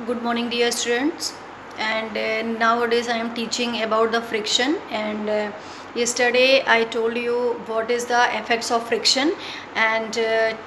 Good morning, dear students. And nowadays I am teaching about the friction. And yesterday I told you what is the effects of friction. And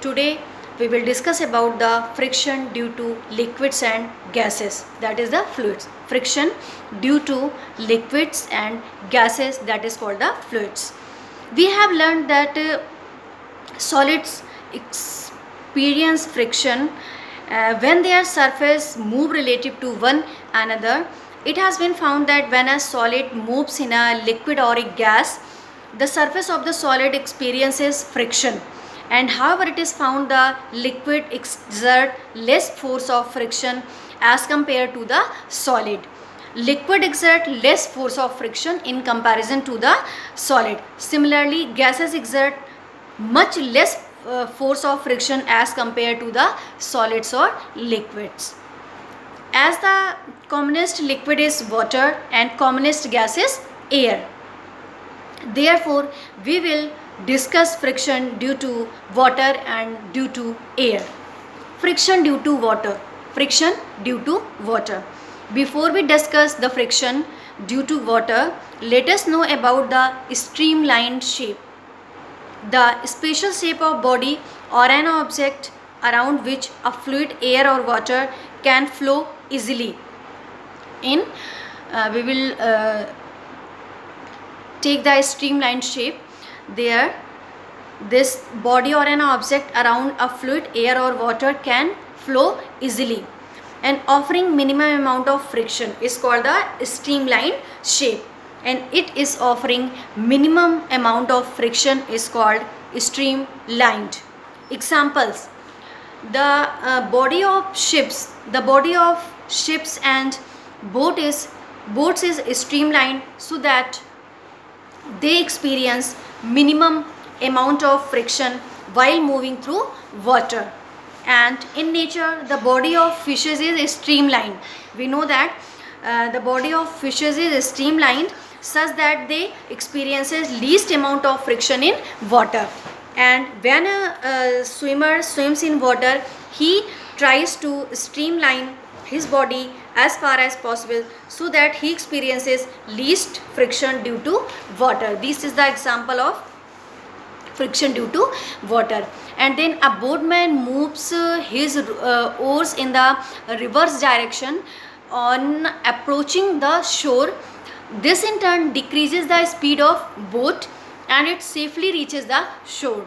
today we will discuss about the friction due to liquids and gases. That is the fluids. Friction due to liquids and gases. That is called the fluids. We have learned that solids experience friction when their surface move relative to one another. It has been found that when a solid moves in a liquid or a gas, the surface of the solid experiences friction, and however it is found the liquid exert less force of friction as compared to the solid. Liquid exert less force of friction in comparison to the solid. Similarly, gases exert much less force of friction as compared to the solids or liquids. As the commonest liquid is water and commonest gas is air, therefore we will discuss friction due to water and due to air. Friction due to water. Friction due to water. Before we discuss the friction due to water, let us know about the streamlined shape. The special shape of body or an object around which a fluid, air or water can flow easily. We will take the streamlined shape. There, this body or an object around a fluid, air or water can flow easily, and offering minimum amount of friction is called the streamlined shape, and it is offering minimum amount of friction is called streamlined. Examples: the body of ships and boats is streamlined so that they experience minimum amount of friction while moving through water. And in nature, the body of fishes is streamlined. We know that the body of fishes is streamlined such that they experiences least amount of friction in water. And when a swimmer swims in water, he tries to streamline his body as far as possible so that he experiences least friction due to water. This is the example of friction due to water. And then a boatman moves his oars in the reverse direction on approaching the shore. This in turn decreases the speed of boat and it safely reaches the shore.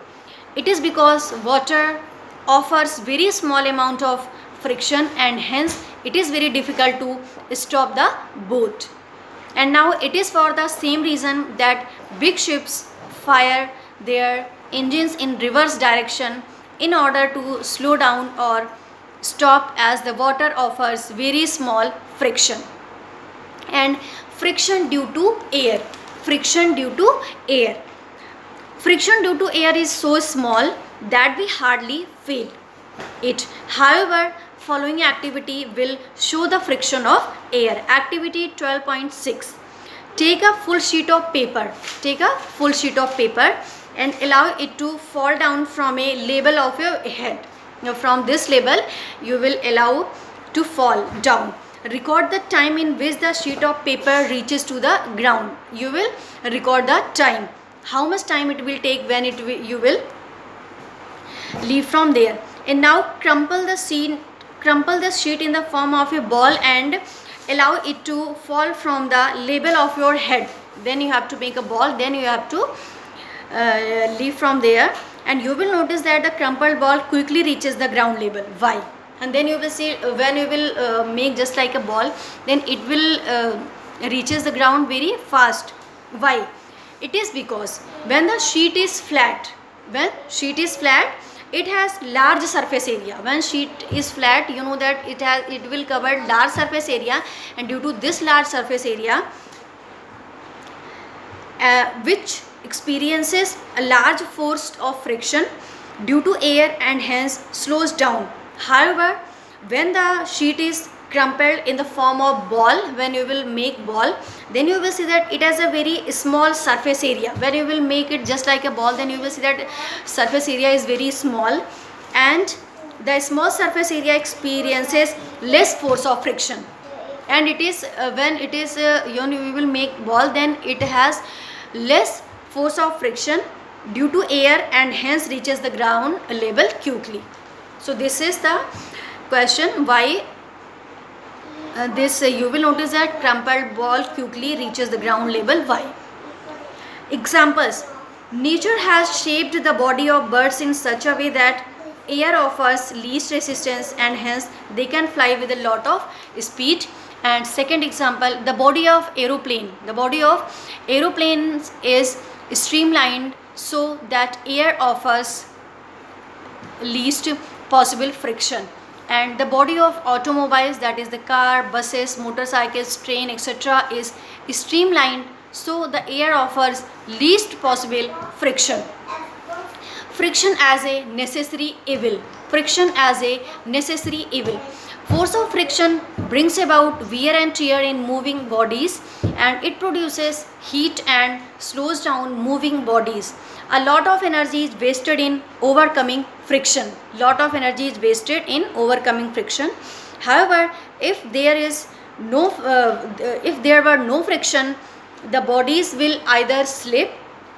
It is because water offers very small amount of friction and hence it is very difficult to stop the boat. And now it is for the same reason that big ships fire their engines in reverse direction in order to slow down or stop, as the water offers very small friction. And friction due to air. Friction due to air. Friction due to air is so small that we hardly feel it. However, following activity will show the friction of air. Activity 12.6. Take a full sheet of paper. Take a full sheet of paper and allow it to fall down from a label of your head. Now from this label you will allow to fall down. Record the time in which the sheet of paper reaches to the ground. You will record the time. How much time it will take when you will leave from there. And now crumple the sheet in the form of a ball and allow it to fall from the label of your head. Then you have to make a ball, then you have to leave from there, and you will notice that the crumpled ball quickly reaches the ground level. Why? And then you will see when you will make just like a ball, then it will reaches the ground very fast. Why? It is because when the sheet is flat, it has large surface area. When sheet is flat, you know that it will cover large surface area, and due to this large surface area which experiences a large force of friction due to air and hence slows down. However, when the sheet is crumpled in the form of ball, when you will make ball, then you will see that it has a very small surface area. When you will make it just like a ball, then you will see that surface area is very small, and the small surface area experiences less force of friction, and it is when it is we will make ball, then it has less force of friction due to air and hence reaches the ground level quickly. So this is the question why this you will notice that crumpled ball quickly reaches the ground level. Why? Examples: nature has shaped the body of birds in such a way that air offers least resistance and hence they can fly with a lot of speed. And second example, the body of aeroplanes is streamlined so that air offers least possible friction, and the body of automobiles, that is the car, buses, motorcycles, train, etc., is streamlined so the air offers least possible friction. Friction as a necessary evil. Force of friction brings about wear and tear in moving bodies, and it produces heat and slows down moving bodies. A lot of energy is wasted in overcoming friction. However, if there were no friction, the bodies will either slip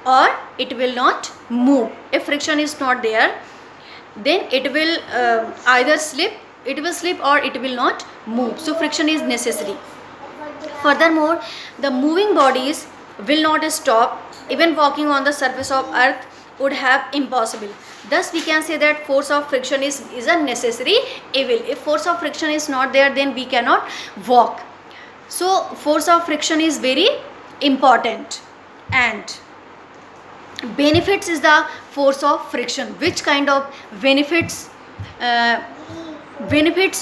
or it will not move. If friction is not there, then it will either slip or it will not move. So friction is necessary. Furthermore, the moving bodies will not stop. Even walking on the surface of earth would have impossible. Thus we can say that force of friction is a necessary evil. If force of friction is not there, then we cannot walk. So force of friction is very important. And benefits is the force of friction. Which kind of benefits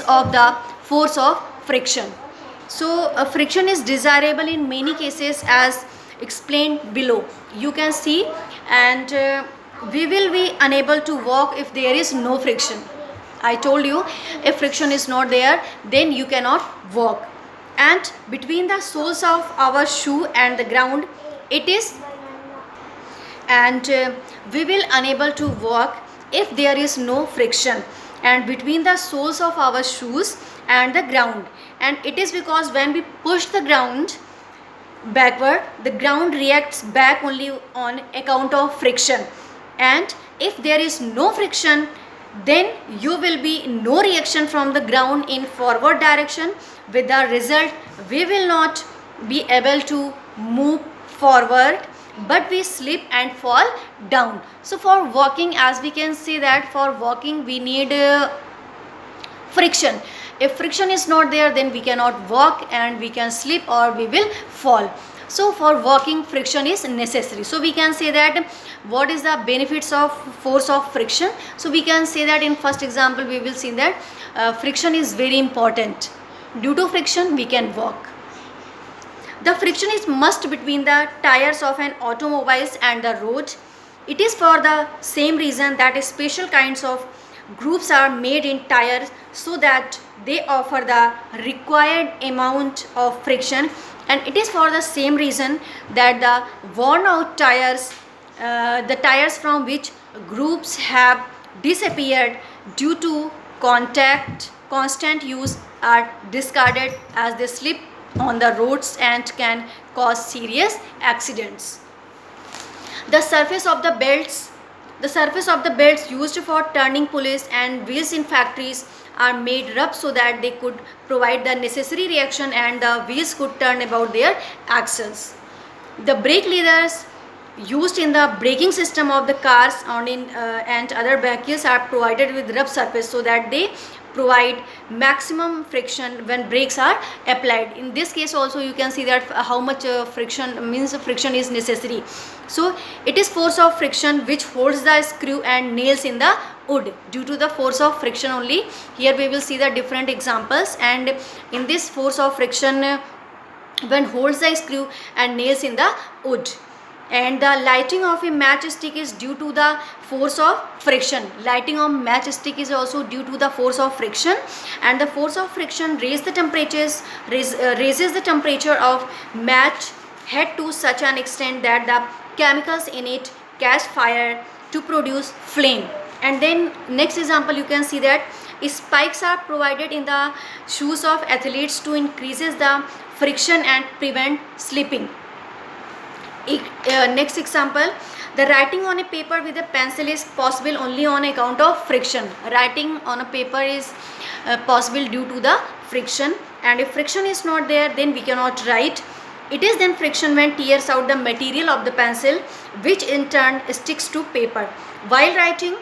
of the force of friction? So friction is desirable in many cases as explained below. You can see, and we will be unable to walk if there is no friction. I told you, if friction is not there, then you cannot walk. And between the soles of our shoe and the ground, it is, and we will unable to walk if there is no friction, and between the soles of our shoes and the ground. And it is because when we push the ground backward, the ground reacts back only on account of friction, and if there is no friction, then you will be no reaction from the ground in forward direction. With the result, we will not be able to move forward, but we slip and fall down. So for walking, as we can see that for walking we need friction. If friction is not there, then we cannot walk and we can slip or we will fall. So for walking, friction is necessary. So we can say that what is the benefits of force of friction? So we can say that in first example we will see that friction is very important. Due to friction we can walk. The friction is must between the tires of an automobiles and the road. It is for the same reason that special kinds of grooves are made in tires so that they offer the required amount of friction, and it is for the same reason that the worn out tires, the tires from which grooves have disappeared due to constant use, are discarded as they slip on the roads and can cause serious accidents. The surface of the belts used for turning pulleys and wheels in factories are made rough so that they could provide the necessary reaction and the wheels could turn about their axles. The brake leathers used in the braking system of the cars and other vehicles are provided with rough surface so that they provide maximum friction when brakes are applied. In this case also you can see that how much friction is necessary. So it is force of friction which holds the screw and nails in the wood. Due to the force of friction only, here we will see the different examples, and in this force of friction when holds the screw and nails in the wood. And the lighting of a matchstick is due to the force of friction. Lighting of matchstick is also due to the force of friction, and the force of friction raises the temperature of match head to such an extent that the chemicals in it catch fire to produce flame. And then next example, you can see that spikes are provided in the shoes of athletes to increases the friction and prevent slipping. Next example, the writing on a paper with a pencil is possible only on account of friction. Writing on a paper is possible due to the friction, and if friction is not there, then we cannot write. It is then friction when tears out the material of the pencil, which in turn sticks to paper. While writing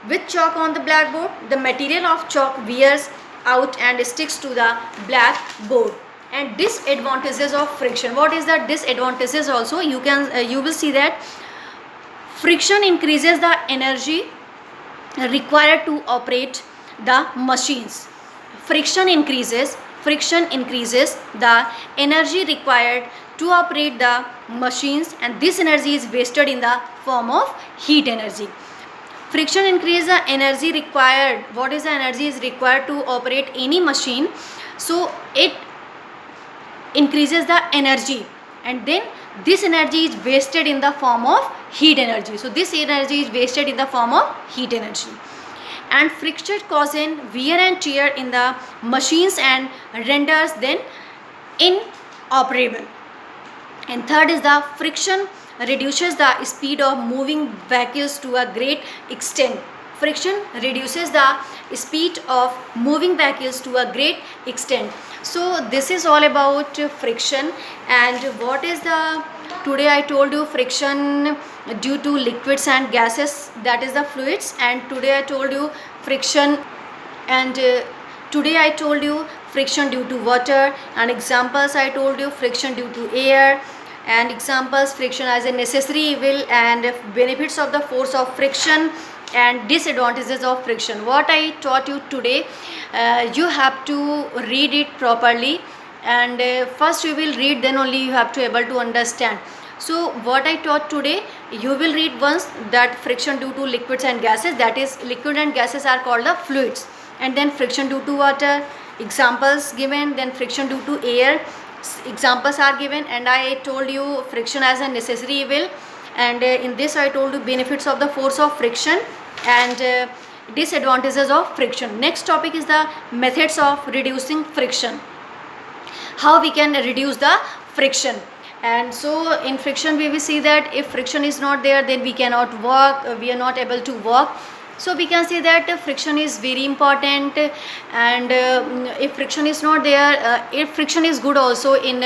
with chalk on the blackboard, the material of chalk wears out and sticks to the blackboard. And disadvantages of friction. What is the disadvantages also? You will see that friction increases the energy required to operate the machines. Friction increases the energy required to operate the machines, and this energy is wasted in the form of heat energy. Friction increases the energy required. What is the energy is required to operate any machine? So it increases the energy, and then this energy is wasted in the form of heat energy. So this energy is wasted in the form of heat energy. And friction causes wear and tear in the machines and renders them inoperable. And third is the friction reduces the speed of moving vehicles to a great extent. Friction reduces the speed of moving vehicles to a great extent. So this is all about friction. And what is the, today I told you friction due to liquids and gases, that is the fluids. And today I told you friction, and today I told you friction due to water, and examples I told you friction due to air, and examples friction as a necessary evil, and benefits of the force of friction, and disadvantages of friction. What I taught you today, you have to read it properly, and first you will read, then only you have to able to understand. So what I taught today, you will read once, that friction due to liquids and gases, that is liquid and gases are called the fluids, and then friction due to water, examples given, then friction due to air, examples are given, and I told you friction as a necessary evil, and in this I told you benefits of the force of friction and disadvantages of friction. Next topic is the methods of reducing friction, how we can reduce the friction. And so in friction we will see that if friction is not there, then we cannot walk, we are not able to walk. So we can say that friction is very important, and if friction is not there, if friction is good also in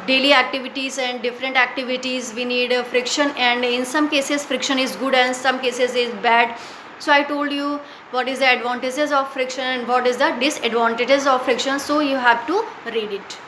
daily activities and different activities, we need friction, and in some cases friction is good and some cases is bad. So I told you what is the advantages of friction and what is the disadvantages of friction, so you have to read it.